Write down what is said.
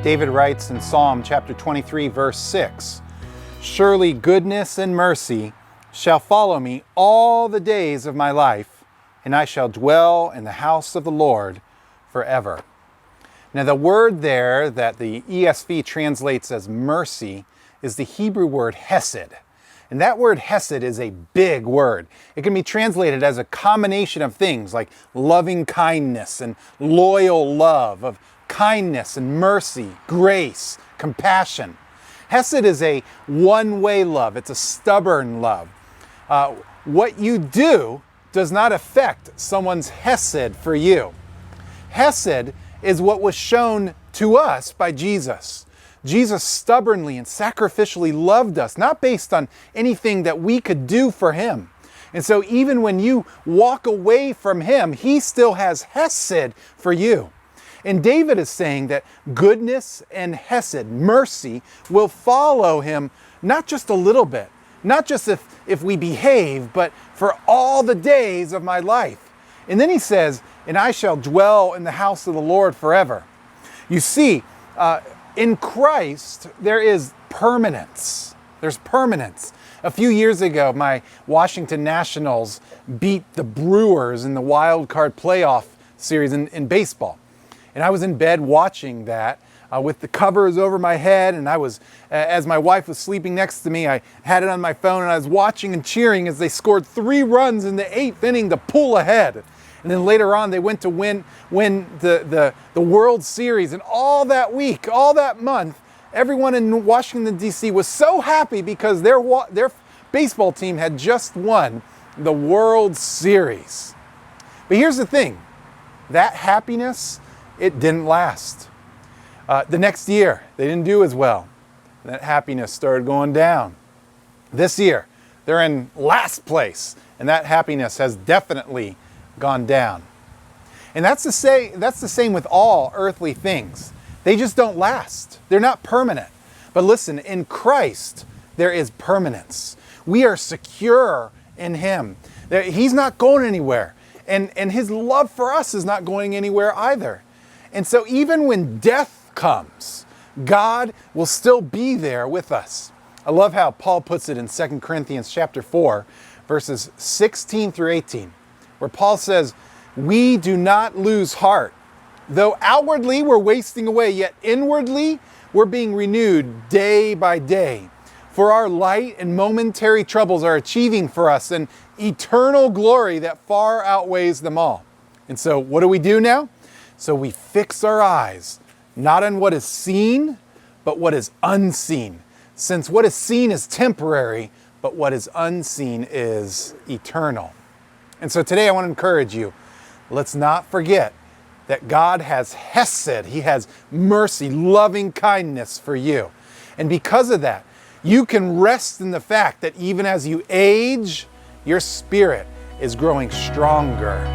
David writes in Psalm chapter 23, verse 6, "Surely goodness and mercy shall follow me all the days of my life, and I shall dwell in the house of the Lord forever." Now the word there that the ESV translates as mercy is the Hebrew word Hesed. And that word Hesed is a big word. It can be translated as a combination of things like loving kindness and loyal love, of kindness and mercy, grace, compassion. Hesed is a one-way love. It's a stubborn love. What you do does not affect someone's Hesed for you. Hesed is what was shown to us by Jesus. Jesus stubbornly and sacrificially loved us, not based on anything that we could do for him. And so even when you walk away from him, he still has Hesed for you. And David is saying that goodness and Hesed, mercy, will follow him not just a little bit, not just if we behave, but for all the days of my life. And then he says, "And I shall dwell in the house of the Lord forever." You see, in Christ, there is permanence. There's permanence. A few years ago, my Washington Nationals beat the Brewers in the wild card playoff series in baseball. And I was in bed watching that with the covers over my head. And I was, as my wife was sleeping next to me, I had it on my phone and I was watching and cheering as they scored 3 runs in the 8th inning to pull ahead. And then later on, they went to win the World Series. And all that week, all that month, everyone in Washington, D.C. was so happy because their baseball team had just won the World Series. But here's the thing. That happiness, it didn't last. The next year, they didn't do as well. That happiness started going down. This year, they're in last place. And that happiness has definitely gone down. And that's the same with all earthly things. They just don't last. They're not permanent. But listen, in Christ, there is permanence. We are secure in him. He's not going anywhere. And his love for us is not going anywhere either. And so even when death comes, God will still be there with us. I love how Paul puts it in 2 Corinthians chapter 4, verses 16 through 18. Where Paul says, "We do not lose heart. Though outwardly we're wasting away, yet inwardly we're being renewed day by day. For our light and momentary troubles are achieving for us an eternal glory that far outweighs them all." And so what do we do now? So we fix our eyes, not on what is seen, but what is unseen. Since what is seen is temporary, but what is unseen is eternal. And so today I want to encourage you, let's not forget that God has Hesed. He has mercy, loving kindness for you. And because of that, you can rest in the fact that even as you age, your spirit is growing stronger